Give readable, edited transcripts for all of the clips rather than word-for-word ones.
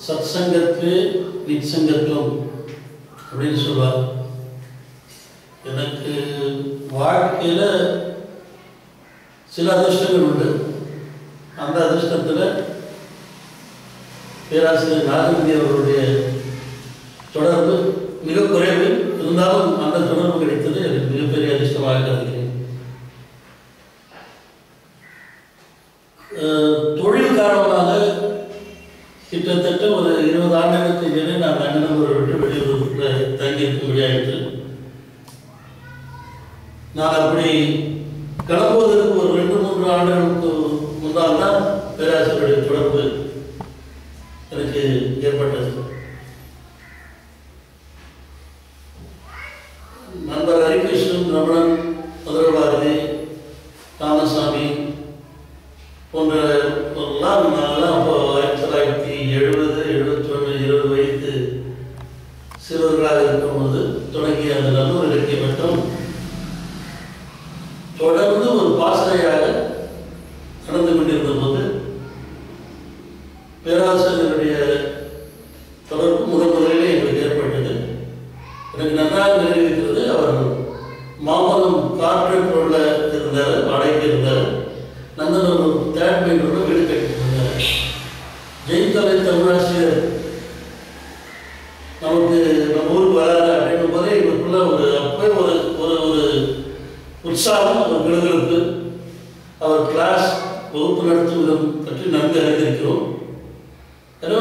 சத்சங்கத்து நிச்சங்கத்துவம் அப்படின்னு சொல்லுவார். எனக்கு வாழ்க்கையில் சில அதிர்ஷ்டங்கள் உண்டு. அந்த அதிர்ஷ்டத்தில் பேராசிரியர் நாகமணி அவர்களுடைய தொடர்பு மிக குறைவு. இருந்தாலும் அந்த தொடர்பு கிடைத்தது எனக்கு மிகப்பெரிய அதிர்ஷ்டமாக கருதுகிறேன். தொழில் காரணமாக கிட்டத்தட்ட ஒரு 20 ஆண்டுகளுக்கு மேலே நான் அண்ணனூரை விட்டு வெளியூரில் தங்கியிருக்கும்படியாயிற்று. நான் அப்படி கிளம்புவதற்கு ஒரு 2-3 ஆண்டுகளுக்கு முன்னால் தான் பேராசிரியருடைய தொடர்பு எனக்கு ஏற்பட்டது. நண்பர் ஹரிகிருஷ்ணன், ரமணன், மதுரபாரதி, ராமசாமி போன்றவர்களாம் நாங்களாம் அப்போ 1970, 71, 20 வயது சிறுவர்களாக இருக்கும்போது தொடங்கிய அந்த நல்லூர் இலக்கிய மட்டம் தொடர்ந்து ஒரு பாசறையாக நடந்து கொண்டிருந்த போது பேராசிரியருடைய தொடர்பு முதலிலே எங்களுக்கு ஏற்பட்டது. எனக்கு நன்றாக நினைவிருக்கிறது. அவர் மாமல்லம் கார்பரேட் இருந்தார், வாடகைக்கு இருந்தார். நந்தனூர் தேர்ட் மெயின் ரோடில் வீடு கட்டிருந்தார். ஜெயித்தலை தமிழாசிரியர் நமக்கு நம்ம ஊருக்கு வராது அப்படின்னும் போதே இவருக்குள்ள ஒரு அப்போ ஒரு ஒரு ஒரு உற்சாகம், ஒரு கிழங்களுக்கு அவர் கிளாஸ் வகுப்பு நடத்தும் விதம் பற்றி நன்கு அறிந்திருக்கிறோம். ஏதோ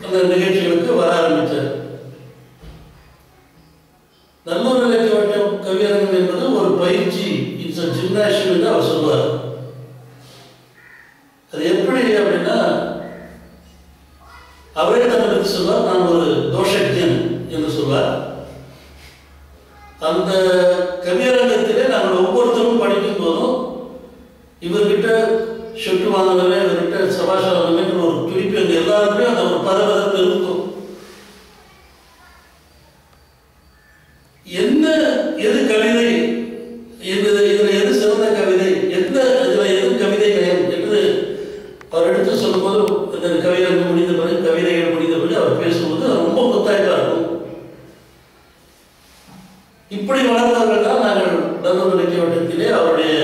அந்த நிகழ்ச்சிகளுக்கு வர ஆரம்பித்தார். நல்லூர் இலக்கிய வட்டம் கவியரங்கம் என்பது ஒரு பயிற்சி, இட்ஸ் அ ஜிம்னாசியம் என்று அவர் சொல்வார். அது எப்படி அப்படின்னா, அவரே தன்னை சொல்வார், நான் ஒரு தோஷஜன் என்று சொல்வார். அந்த கவியரங்கத்திலே நாங்கள் ஒவ்வொருத்தரும் படிக்கும் போதும் இவர்கிட்ட சொட்டு வாங்கவே, இவர்கிட்ட சபாஷ் வாங்கவே ஒரு துடிப்பு எங்கள் எல்லாருக்குமே அந்த ஒரு பரபரப்பு இருக்கும். என்ன எது கவிதை, இதில் எது சிறந்த கவிதை, இதில் எது கவிதை நயம் என்று அவர் எடுத்து சொல்லும்போது, இந்த கவியரங்கம் முடிந்த பிறகு, கவிதைகள் முடிந்த பிறகு அவர் பேசும்போது ரொம்ப முத்தாய்ப்பாக இருக்கும். இப்படி வளர்ந்தவர்கள் தான் நாங்கள் நல்லூர் இலக்கிய வட்டத்திலே அவருடைய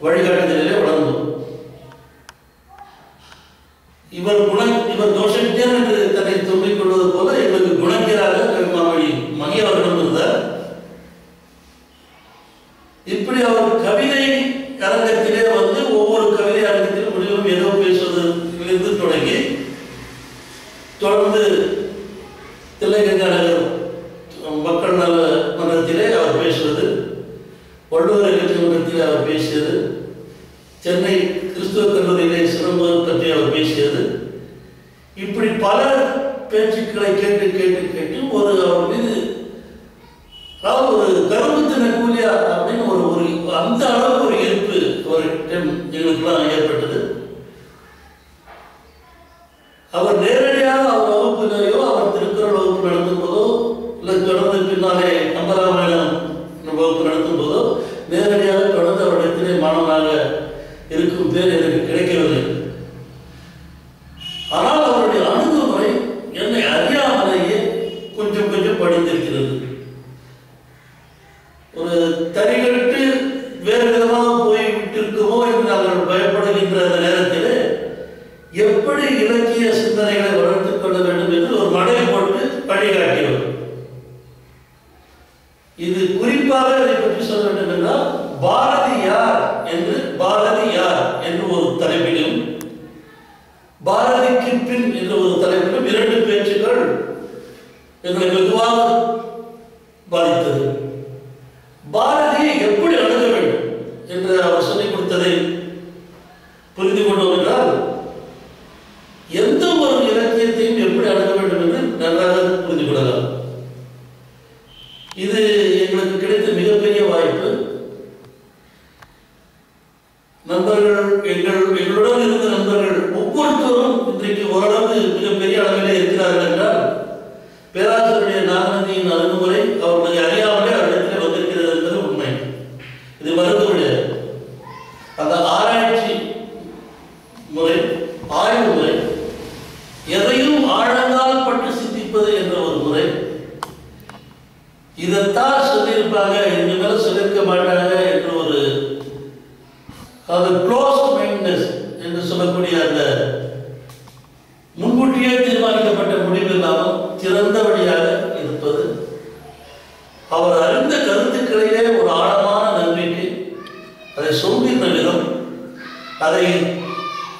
வழிகாட்டுதலிலே வளர்ந்தோம். இவர் தோஷஜன் என்று தன்னை சொல்லிக் கொள்வது போல எங்களுக்கு குணக்கியராக கவிமாமணி மணி அவர்களும் இருந்தார். இப்படி அவர் கவிதை அரங்கத்திலே வந்து ஒவ்வொரு கவிதை அரங்கத்திலும் முடிவும் ஏதோ பேசுவதிலிருந்து தொடங்கி தொடர்ந்து தில்லைகங்கா நகர் மக்கள் நல மன்றத்திலே அவர் பேசுவது, வள்ளுவர் இலக்கிய மன்றத்திலே அவர் பேசியது, சென்னை கிறிஸ்துவ கல்லூரியிலே சிறப்பு பற்றி அவர் பேசியது, இப்படி பல பேச்சுக்களை கேட்டு கேட்டு கேட்டு ஒரு அவர் மீது ஒரு கரும்பு தின கூலியா அப்படின்னு ஒரு அந்த அளவுக்கு ஒரு ஈர்ப்பு அவர்கிட்ட எங்களுக்கெல்லாம் ஏற்பட்டது. அவர் நேரடியாக அவர் வகுப்பிலேயோ அவர் திருக்குறள் வகுப்பு நடத்தும் போதோ இல்லை தொடர்ந்து பின்னாலே கம்பராமாயணம் வகுப்பு நடத்தும் போதோ நேரடியாக தொடர்ந்து அவரிடத்திலே மாணவனாக இருக்கும் பேர் எனக்கு கிடைக்கவில்லை. ஆனால் அவருடைய அணுகுமுறை என்னை அறியாமலேயே கொஞ்சம் கொஞ்சம் படித்திருக்கிறது. ஒரு தனிகட்டு வேறு விதமாக போய்விட்டிருக்குமோ என்று நாங்கள் பயப்படுகின்ற அந்த நேரத்தில் எப்படி இலக்கிய சிந்தனைகளை வளர்த்துக் கொள்ள வேண்டும் என்று ஒரு மடை போட்டு வழிகாட்டியவர். இது குறிப்பாக இதை பற்றி சொல்ல வேண்டும் என்றால், பாரதி யார் என்று ஒரு தலைப்பிலும், பாரதிக்கு பின் என்ற ஒரு தலைப்பிலும் 2 பேச்சுக்கள் எங்களை வெகுவாக பாதித்தது. பாரதியை எப்படி அணுக வேண்டும் என்று அவர் சொல்லிக் கொடுத்ததை புரிந்து கொண்டோம் என்றால், எந்த ஒரு இலக்கியத்தையும் எப்படி அணுக வேண்டும் என்று நன்றாக புரிந்து கொள்ளலாம். இது எங்களுக்கு கிடைத்த மிகப்பெரிய வாய்ப்பு. நண்பர்கள், எங்களுடன் இருந்த நண்பர்கள் ஒவ்வொருத்தரும் இன்றைக்கு ஓரளவு மிகப்பெரிய அளவிலே இருக்கிறார்கள் என்றால், பேராசிரியருடைய நாகநந்தியின் அணுகுமுறை அவர்களை அறியாமலே அவரிடத்தில் வந்திருக்கிறது என்பது உண்மை. இது மருத்துவடைய அந்த ஆராய்ச்சி முறை, ஆய்வு முறை எதையும் ஆழங்கால் பட்டு சிந்திப்பது என்ற ஒரு முறை. இதைத்தான் சொல்லியிருப்பாங்க, இந்த மேல சொல்லியிருக்க மாட்டாங்க என்ற ஒரு அது க்ளோஸ் மைண்ட்னஸ் என்று சொல்லக்கூடிய அந்த முன்கூட்டியே தீர்மானிக்கப்பட்ட முடிவு இல்லாமல் திறந்தபடியாக இருப்பது, அவர் அறிந்த கருத்துக்களிலே ஒரு ஆழமான நம்பிக்கை, அதை சொல்கின்ற விதம், அதை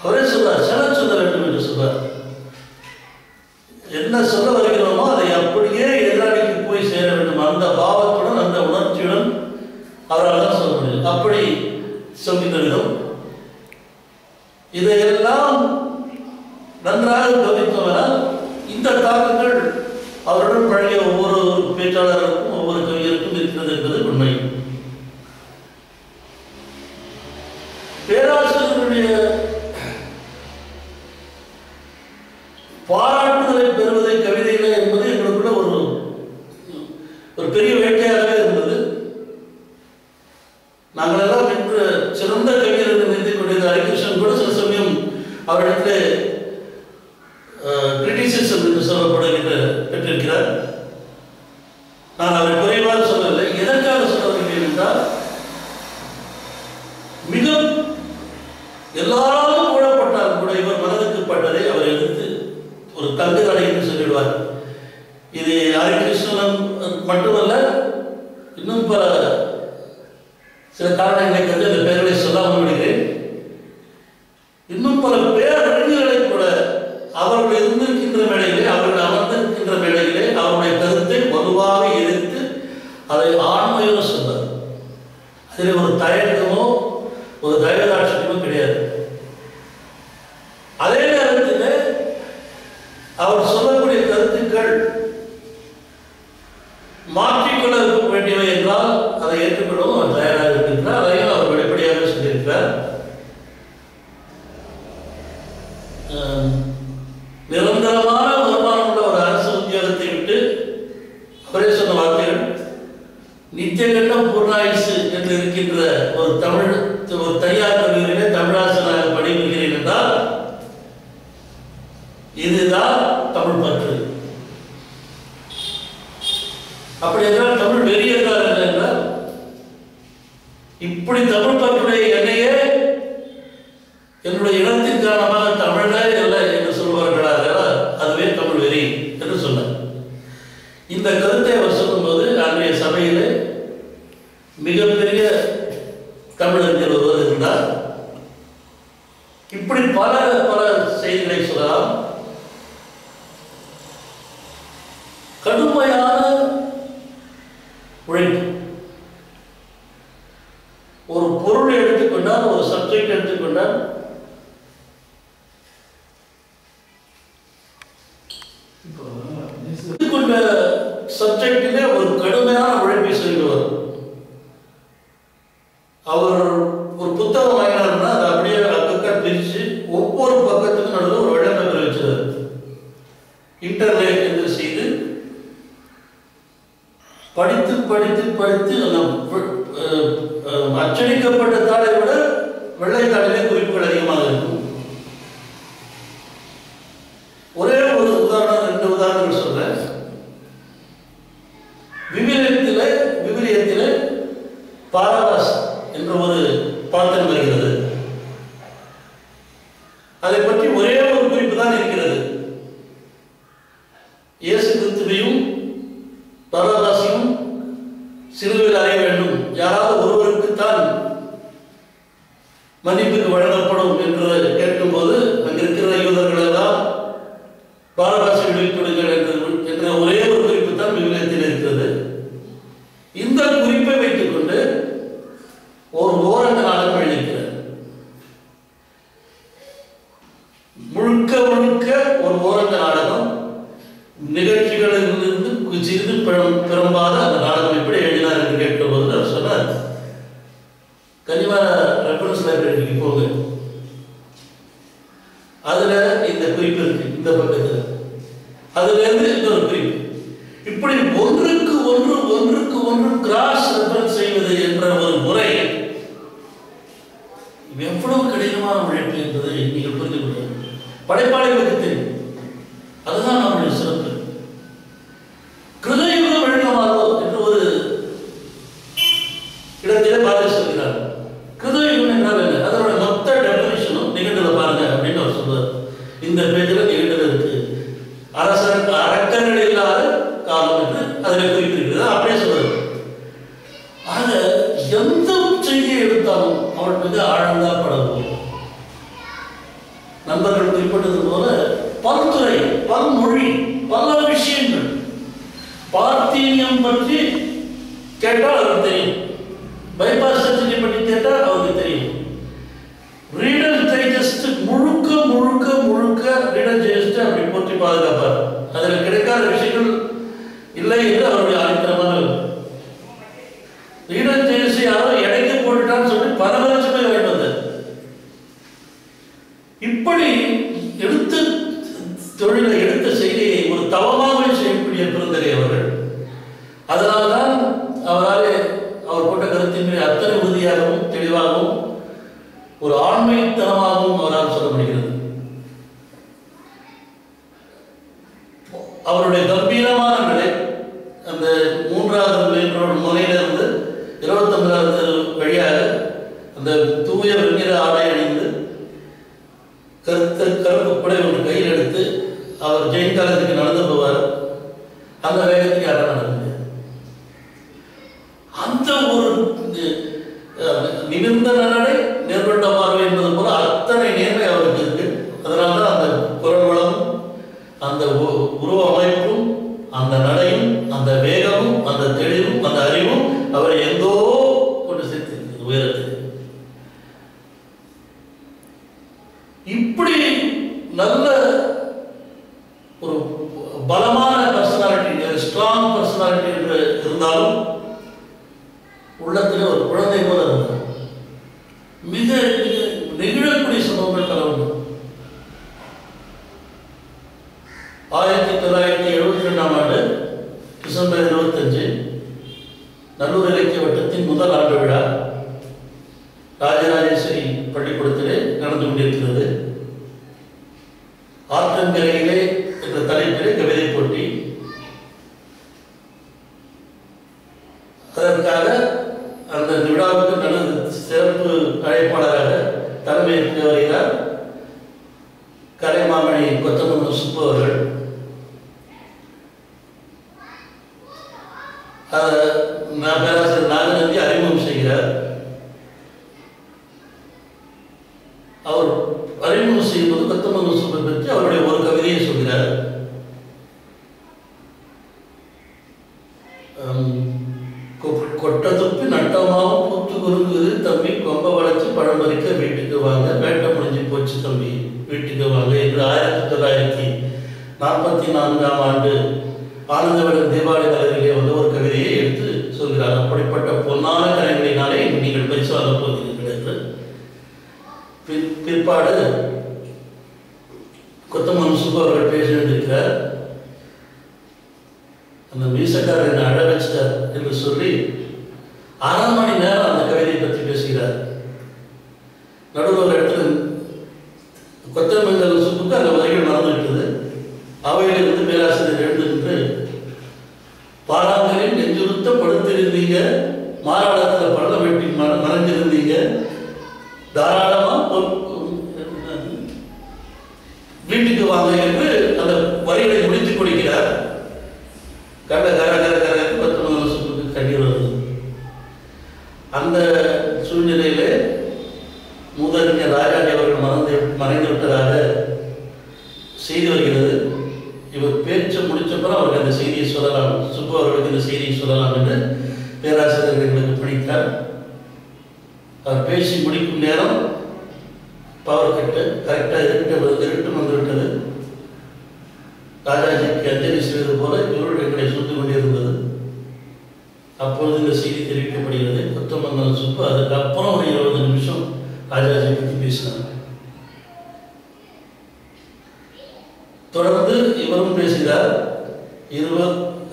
அவரே சொல்றார், செல சொல்ல வேண்டும் என்று சொல்றார். என்ன சொல்ல வருகிறோமோ அதை அப்படியே எதிராளிக்கு போய் சேர வேண்டும், அந்த பாவத்துடன் அந்த உணர்ச்சியுடன் அவரால் தான் சொல்ல முடியும். அப்படி சொல்கின்ற விதம், இதையெல்லாம் நன்றாக கவனித்தவரால் இந்த தாக்கங்கள் அவருடன் பழகிய ஒவ்வொரு பேச்சாளருக்கும் ஒவ்வொரு கவிஞருக்கும் இருக்கிறது என்பது உண்மை. பேராசிரியருடைய பாராட்டுதலை பெறுவதை கவிதையில என்பது எங்களுக்குள்ள ஒரு பெரிய வேட்கையாக இருந்தது. நாங்கள் எல்லாம் இன்று சிறந்த கவிஞர் என்று நிறுத்தி கொண்டிருந்த ஹரிகிருஷ்ணன் கூட சில சமயம் அவரிடத்தில் கிரிட்டிசிசம் என்று சொல்லப்படுகின்ற பெற்றிருக்கிறார். நான் அவரை குறைவாக சொல்லவில்லை. எதற்காக சொல்ல வருகிறேன் என்றால், மிக எல்லாரும் கூடப்பட்டாலும் கூட இவர் மனதுக்கு பட்டதை அவர் எதிர்த்து ஒரு தங்கு தடை என்று சொல்லிடுவார். இது ஹரிகிருஷ்ணன் மட்டுமல்ல, இன்னும் பல சில காரணங்களை கண்டு இந்த பெயர்களை சொல்லாமல் விடுகிறேன். இன்னும் பல பேரறிஞர்களை கூட அவர்கள் இருந்திருக்கின்ற மேடையிலே, அவர்கள் அமர்ந்திருக்கின்ற மேடையிலே அவருடைய கருத்தை வலுவாக எதிர்த்து அதை ஆண்மையோடு சொன்னார். அதில் ஒரு தயக்கமோ ஒரு தயவதாட்சியமோ கிடையாது. அதே நேரத்தில் அவர் சொல்லக்கூடிய கருத்துக்கள் மாற்றிக்கொள்ள வேண்டியவை என்றால் அதை ஏற்றுக்கொள்ளவும் அவர் தயாராக இருக்கின்றார். அதையும் அவர் வெளிப்படையாக சொல்லியிருக்கிறார். நிரந்தரமான வருமானம் உள்ள ஒரு அரசு உத்தியோகத்தை விட்டு அவரே சொன்ன வார்த்தைகள், நித்தியகண்டம் பூர்ணாயுசு என்று இருக்கின்ற ஒரு தனியார் கல்லூரியிலே தமிழாசிரியராக பணிபுரிகிறேன் என்றால் இதுதான் தமிழ் பற்று. அப்படி என்றால் தமிழ் வெறி என்றால் என்ன என்றால், இப்படி தமிழ் பற்றுடைய என்னையே என்னுடைய இனத்தின் காரணமாக தமிழே இல்லை என்று சொல்வார்களாக, அதுவே தமிழ் வெறி என்று சொன்னார். இந்த கருத்தை அவர் சொல்லும்போது அன்றைய சபையிலே மிகப்பெரிய தமிழர்கள் ஒருவர் இருந்தார். இப்படி பல பல செய்திகளை சொல்லலாம். கடுமையான உழைப்பு, ஒரு பொருளை எடுத்துக்கொண்டால், ஒரு சப்ஜெக்ட் எடுத்துக்கொண்டால், கொண்ட சப்ஜெக்டிலே ஒரு கடுமையான உழைப்பை செய்தவர். அவர் ஒரு புத்தகம் வாங்கினார்னா அதை அப்படியே அக்கா பிரித்து ஒவ்வொரு பக்கத்துக்கும் நடுவில் ஒரு வெள்ளை பேப்பர் வச்சிருந்தார். இன்டர்நெட் என்று செய்து படித்து படித்து படித்து அச்சடிக்கப்பட்ட தாளை விட வெள்ளை தாளிலே குறிப்புகள் அதிகமாக இருக்கும். ஒரே ஒரு உதாரணம், 2 உதாரணங்கள் சொல்றேன். விவிலியத்திலே பாராபாஸ் என்ற ஒரு பாத்திரம் வருகிறது. அதை பற்றி ஒரே ஒரு குறிப்பு தான் இருக்கிறது. இயேசு கிறிஸ்துவையும் பாராபாசையும் சிலுவையில் அறைய வேண்டும், யாராவது ஒருவருக்குத்தான் மன்னிப்புக்கு வழங்கப்படும் என்று கேட்கும்போது அங்கிருக்கிற யூதர்கள் எல்லாம் பாரபாசை விடுவிப்படுங்கள் என்ற ஒரே ஒரு குறிப்பு தான் விவிலியத்தில் இருக்கிறது. இந்த குறிப்பை வைத்துக் கொண்டு ஒரு ஓரங்க நாடகம் எழுதியிருக்கிறார். முழுக்க முழுக்க ஒரு ஓரங்க நாடகம். நிகழ்ச்சிகளிலிருந்து சிறிது பெரும்பாத அந்த நாடகம் எப்படி எழுதினார் என்று கேட்கும்போது அவர் சொன்னார், கனிவார ரெஃபரன்ஸ் லைப்ரரிக்கு போங்க, அதுல இந்த குறிப்பு இருக்கு, இந்த பக்கத்தில் அதுல இருந்து இன்னொரு குறிப்பு, இப்படி ஒன்றுக்கு ஒன்று கிராஸ் ரெஃபரன்ஸ் செய்வது என்ற ஒரு முறை எவ்வளவு கடினமான உழைப்பு என்பதை நீங்கள் புரிந்து கொள்ள. படைப்பாளிகளுக்கு தெரியும். அதுதான் நம்முடைய சிறப்பு. கிருதயுக வழக்கமாகோ என்று ஒரு இடத்திலே பாரதி சொல்கிறார். கிருதயுகம் என்றால் என்ன? அதோட மொத்த டெபினிஷனும் நிகழ்ந்ததை பாருங்க அப்படின்னு அவர் சொல்றார். இந்த பேஜில் நிகழ்ந்தது இருக்கு. அரக்கர்கள் இல்லாத காலம் என்று அதில் குறிப்பிட்டிருக்கிறது. அப்படியே சொல்றது. ஆக எந்த செய்தியை எடுத்தாலும் அவள் மிக ஆழ்ந்தா படவும். நண்பர்கள் குறிப்பிட்டது போல பல்துறை, பல்மொழி, பல விஷயங்கள். பார்த்தீனியம் பற்றி கேட்டால் அவருக்கு தெரியும். பைபாஸ் சர்ஜரி பற்றி கேட்டால் அவருக்கு தெரியும். ரீடர் டைஜஸ்ட் முழுக்க முழுக்க முழுக்க ரீடர் டைஜஸ்ட் அப்படி போற்றி பாதுகாப்பார். அதில் கிடைக்காத விஷயங்கள் இல்லை என்று அவருடைய ஆணித்தரமான ரீடர் டைஜஸ்ட் யாரோ எடைக்கு போட்டுட்டான்னு சொல்லி பல லட்சமே வேண்டது. இப்படி எடுத்து தொழிலை எடுத்த செய்தியை ஒரு தவமாக செய்யக்கூடிய பெருந்தகை அவர்கள். அதனால்தான் அவரால் அவர் போட்ட கருத்தின் மீது அத்தனை உறுதியாகவும் தெளிவாகவும் ஒரு ஆண்மைத்தனமாகவும் அவரால் சொல்ல முடிகிறது. அவருடைய கம்பீரமான நிலை அந்த 3வது மெயின் ரோடு முனையிலிருந்து 29வது வழியாக அந்த தூய வெண்ணிற ஆடை அணிந்து கருப்பு குடை ஒன்று கையில் எடுத்து அவர் ஜெயின் காலேஜுக்கு நடந்து போவார். அந்த வேகத்துக்கு யாரும் நடக்க முடியாது. அந்த ஒரு நிமிர்ந்த நடை நேர்கொண்ட பார்வை என்பது போல அத்தனை நேர்மை அவருக்கு இருக்கு. அதனால்தான் அந்த குரல் வளம், அந்த உருவ அமைப்பும், அந்த நடையும், அந்த வேகமும், அந்த தெளிவும், அந்த அறிவும் அவரை எங்கோ கொண்டு சேர்த்து உயரத்து. இப்படி நல்ல ஒரு பலமான பர்சனாலிட்டி, ஸ்ட்ராங் பர்சனாலிட்டி என்று இருந்தாலும் உள்ளத்தில் ஒரு குழந்தை போல இருந்தார். மிக நெகிழக்கூடிய சம்பவங்கள் பல உண்டு. 1972ஆம் ஆண்டு டிசம்பர் 25 நல்லூர் இலக்கிய வட்டத்தின் முதல் ஆண்டு விழா ராஜராஜேஸ்வரி பள்ளிக்கூடத்திலே நடந்து கொண்டிருக்கிறது. ஆற்றங்கரையிலே என்ற தலைப்பிலே கவிதை போட்டி. அதற்காக அந்த விழாவுக்கு நல்ல சிறப்பு அழைப்பாளராக தலைமையேற்று வருகிறார் கலைமாமணி கொத்தமங்கலம் சுப்பு அவர்கள். பேராசிரியர் நாகநந்தி அறிமுகம் செய்கிறார். அவர் அறிமுகம் செய்யும்போது கொத்தமங்கலம் சுப்பை பற்றி அவருடைய ஒரு கவிதையை சொல்கிறார். கொட்டதுப்பி நட்டமாவும் பூத்து குறுங்குது தம்பி, கொம்ப வளைச்சு பழம் பறிக்க வீட்டுக்கு வாங்க, வேட்டை முடிஞ்சு போச்சு தம்பி வீட்டுக்கு வாங்க என்று 1944ஆம் ஆண்டு ஆனந்தவடன் தீபாவளி கலைஞர்களே வந்து ஒரு கவிதையை எடுத்து சொல்கிறார். அப்படிப்பட்ட பொன்னான கலைஞரினாலே நீங்கள் பரிசு வாங்கப் போகிறீர்கள் என்று. பிற்பாடு கொத்தமங்கலம் சுப்பு அவர்கள் பேசியிருக்கிறார். அந்த மீசக்காரர் அழ வச்சார் என்று சொல்லி 6 மணி நேரம் அந்த கவிதையை பற்றி பேசுகிறார். நடுவில் ஒரு இடத்துல கொத்தமங்கலம் சுப்புக்கு அந்த வரிகள் மறந்துவிட்டது. அவையிலிருந்து பேராசிரியர் எழுந்து நின்று, பாராங்கலில் நெஞ்சுறுத்த படுத்திருந்தீங்க, மாறாடத்தில் பள்ளம் வெட்டி மறைஞ்சிருந்தீங்க, தாராளமா வீட்டுக்கு வாங்க என்று அந்த வரிகளை முடித்துக் கொடுக்கிறார். கர கர கர கர கொத்தமங்கலம் சுப்புக்கு கண்ணீர் வருது. அந்த சூழ்நிலையிலே முதலில் ராஜாஜி அவர்கள் மறைந்து விட்டதாக செய்தி வருகிறது. இவர் பேச்சு முடிச்சப்பறம் அவருக்கு அந்த செய்தியை சொல்லலாம், சுப்பு அவர்களுக்கு இந்த செய்தியை சொல்லலாம் என்று பேராசிரியர்களுக்கு பணித்தார். அவர் பேசி முடிக்கும் நேரம் பவர் கட்டு கரெக்டாக இருட்டு வந்துவிட்டது. ராஜாஜிக்கு அஞ்சலி செய்வது போல இருள் எங்களை சுட்டுக் கொண்டிருந்தது. அப்பொழுது இந்த செய்தி தெரிவிக்கப்படுகிறது. கொத்தமங்கலம் சுப்பு அதுக்கப்புறம் ஒரு 20 நிமிஷம் ராஜாஜி பற்றி பேசினார். தொடர்ந்து இவரும் பேசுகிறார்.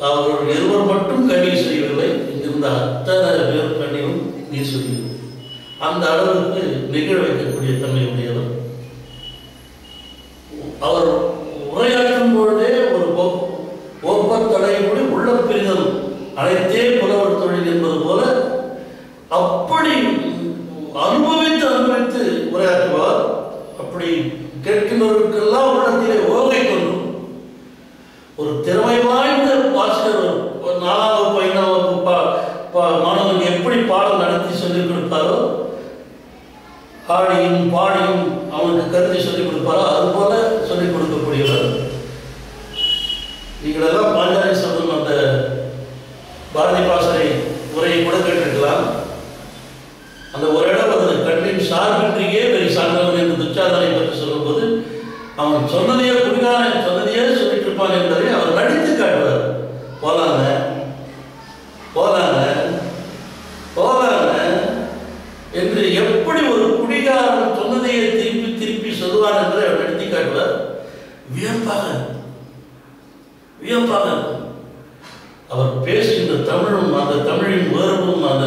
அவர்கள் இருவர் மட்டும் கண்ணீர் செய்யவில்லை, இங்கிருந்த அத்தனை பேர் கண்ணீரும் நீர் சொல்கிறது. அந்த அளவுக்கு நிகழ வைக்கக்கூடிய தன்மை உடையவர். அவர் உரையாற்றும் பொழுதே தலைமுடி உள்ள பிரிதல் அனைத்தே புலவர் தொழில் என்பது போல அப்படி அனுபவித்து உரையாற்றுவார். அப்படி கேட்கின்றவர்களுக்கெல்லாம் உள்ளத்திலே ஓகை கொண்டும் ஒரு திறமை வாய்ந்த ஆசிரியர் 4ஆம் வகுப்பு 5ஆம் வகுப்பு மாணவனுக்கு எப்படி பாடம் நடத்தி சொல்லிக் கொடுப்பாரோ, ஆடியும் பாடியும் அவனுக்கு கருத்தை சொல்லிக் கொடுப்பாரோ அதுபோல சொல்லிக் கொடுக்கக்கூடியவர். நீங்கள் எல்லாம் பாஞ்சாலி சபதம் அந்த பாரதி பாசறை உரையை கூட கேட்டிருக்கலாம். அந்த ஒரு இடம் அது கண்ணின் சார்பின்றியே பெரிய சார்ந்தவன் என்று துச்சாதனை பற்றி சொல்லும்போது அவன் சொன்னதையே குடிகான சொன்னதையே சொல்லிட்டு இருப்பான் என்பதை அவர் நடித்து காட்டுவார். போலாங்க போலாங்க போலாங்க என்று எப்படி ஒரு குடிகாரன் சொன்னதையே திருப்பி திருப்பி சொல்லுவான் என்பதை அவர் நடித்து காட்டுவார். வியப்பாக வியப்பாக அவர் பேசுகின்ற தமிழும் அந்த தமிழின் வேர்வும் அந்த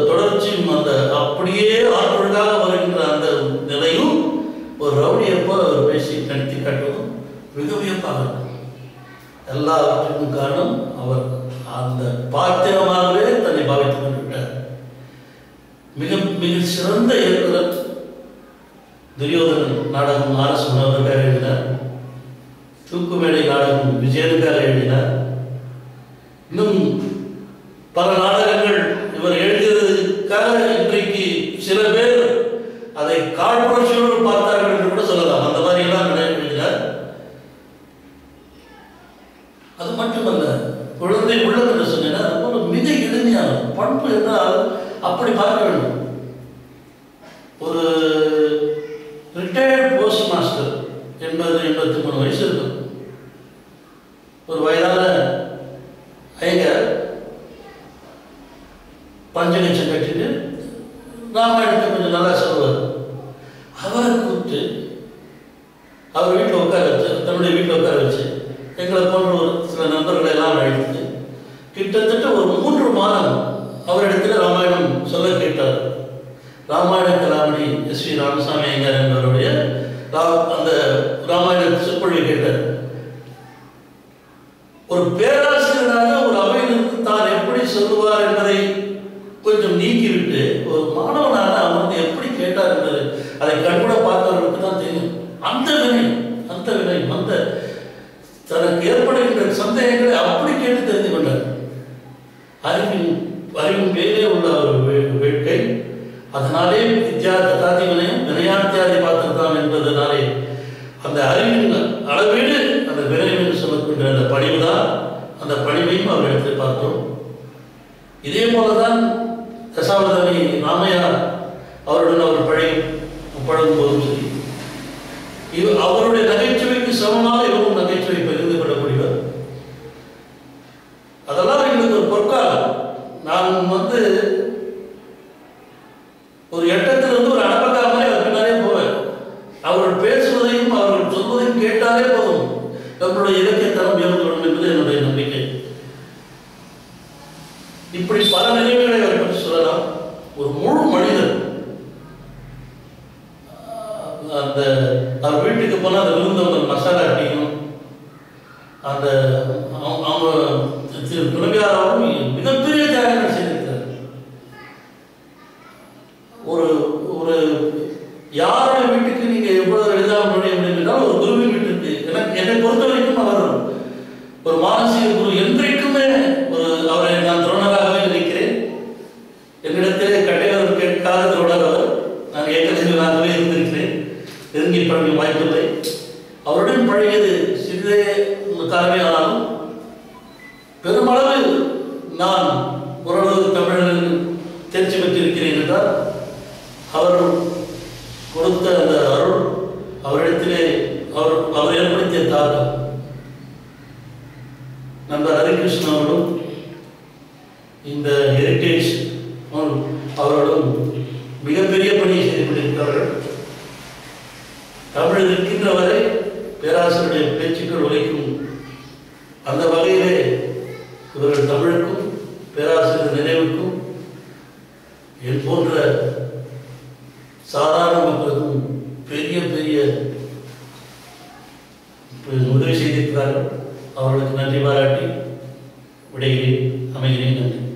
தொடர்ச்சியும் அந்த அப்படியே ஆற்றொழுக்காக வருகின்ற அந்த நிலையும் ஒரு ரவுடியப்போ அவர் பேசி நடத்தி காட்டுவதும் மிக வியப்பாக இருக்கும். எல்லாவற்றுக்கும் காரணம் அவர் அந்த பாத்திரமாகவே தன்னை பாவித்துக் கொண்டுவிட்டார். மிக மிக சிறந்த இயக்குனர். துரியோதனன் நாடகம் ஆர்எஸ் மனோகருக்காக எழுதினார். தூக்குமேடை நாடகம் விஜயனுக்காக எழுதினார். இன்னும் பல நாடகங்கள் இவர் எழுதியதற்காக இன்றைக்கு சில பேர் அதை காழ்ப்புணர்ச்சியோடு பார்த்தார்கள் என்று கூட சொல்லலாம். அந்த மாதிரி எல்லாம் எழுதினார். அது மட்டுமல்ல, குழந்தை உள்ளம் என்று சொன்னேன். அது போல மிக எளிமையான பண்பு என்றால் அப்படி பார்க்க வேண்டும். ஒரு ரிட்டையர்ட் போஸ்ட் மாஸ்டர் 80-83 வயசு இருக்கும். ஒரு வயதான ஐயர் பஞ்சகச்சம் கட்டிட்டு ராமாயணத்தை கொஞ்சம் நல்லா சொல்லுவார். அவரை கூப்பிட்டு அவர் வீட்டில் உட்கார வச்சு, தன்னுடைய வீட்டில் உட்கார வச்சு எங்களை போன்ற ஒரு சில நண்பர்களை எல்லாம் அழைத்து கிட்டத்தட்ட ஒரு 3 மாதம் அவரிடத்தில் ராமாயணம் சொல்ல கேட்டார். ராமாயண கலாமணி எஸ்.வி. ராமசாமி ஐயர் என்பவருடைய அந்த ராமாயண சொற்பொழிவை கேட்டார். ஒரு பேராசிரியராக ஒரு அவையிலிருந்து தான் எப்படி சொல்லுவார் என்பதை கொஞ்சம் நீக்கிவிட்டு ஒரு மாணவனாக அமர்ந்து எப்படி கேட்டார் என்பது அதை கண்கூட பார்த்தவர்களுக்கு தான் தெரியும். அந்த வினை அந்த தனக்கு ஏற்படுகின்ற சந்தேகங்களை அப்படி கேட்டு தெரிந்து கொண்டார். அறிவின் பேரே உள்ள ஒரு வேட்கை. அதனாலே வித்யா ததாதி வினயம் வினயாத்தியாதி பார்த்துதான் என்பதனாலே அந்த அறிவின் அளவீடு அந்த வினயம் என்று சொல்லக்கூடிய அந்த பணிவு தான். அந்த பணிவையும் அவர் எடுத்து பார்த்தோம். இதே போலதான் தசாவதானி ராமையா அவருடன் அவர் பழகும் போதும் சரி, அவருடைய நகைச்சுவைக்கு சமமாக இவரும் நகைச்சுவை பகிர்ந்து கொள்ளக்கூடியவர். அதெல்லாம் எங்களுக்கு ஒரு பொற்காலம். நான் ஒரு எட்டத்திலிருந்து ஒரு அடப்பக்காரமே அவர் பின்னாலே போவேன். அவர்கள் பேசுவதையும் அவர்கள் சொல்வதையும் கேட்டாலே போதும் நம்மளுடைய இலக்கிய தரம் உயர்ந்துவிடும் என்பது என்னுடைய நம்பிக்கை. இப்படி பல நினைவுகளை அவர் பற்றி சொல்லலாம். ஒரு முழு மனிதர். அந்த அவர் வீட்டுக்கு போனால் அந்த விருந்தவங்க மசாலா அடிக்கும். அந்த அவங்க துணைவியாராவும் மிகப்பெரிய தியாகங்கள் செய்திருக்கிறார். ஒரு யாருடைய வீட்டுக்கு நீங்க எவ்வளவு எளிதாக நுழைய முடியும் என்றால் ஒரு குருவின் வீட்டுக்கு என்னை பொறுத்த வரைக்கும் அவர் ஒரு மானசீக குரு. என்றைக்குமே அவரை நான் துரோணராகவே நினைக்கிறேன். என்னிடத்திலே கட்டையவர் கேட்காத துரோணர் அவர். நான் ஏற்கனவே இருந்திருக்கிறேன். நெருங்கி பழகிய வாய்ப்பில்லை. அவருடன் பழகியது சிறிதே காலமே ஆனாலும் பெருமளவு நான் ஓரளவு தமிழர்கள் தேர்ச்சி பெற்றிருக்கிறேன் என்றால் அவர் கொடுத்த அந்த அருள், அவரிடத்திலே அவர் ஏற்படுத்திய தாக்கம். நண்பர் ஹரிகிருஷ்ணன் அவர்களும் இந்த ஹெரிட்டேஜ் அவர்களும் மிகப்பெரிய பணியை செய்து கொண்டிருக்கிறார்கள். தமிழ் இருக்கின்ற வரை பேராசிரியருடைய பேச்சுக்கள் உரைக்கும். அந்த வகையிலே இவர்கள் தமிழுக்கும் பேராசிரியர் நினைவுக்கும் என் போன்ற சாதாரண மக்களுக்கும் பெரிய பெரிய உதவி செய்திருக்கிறார்கள். அவர்களுக்கு நன்றி பாராட்டி விடைகிறேன். அமைகிறேன். நன்றி.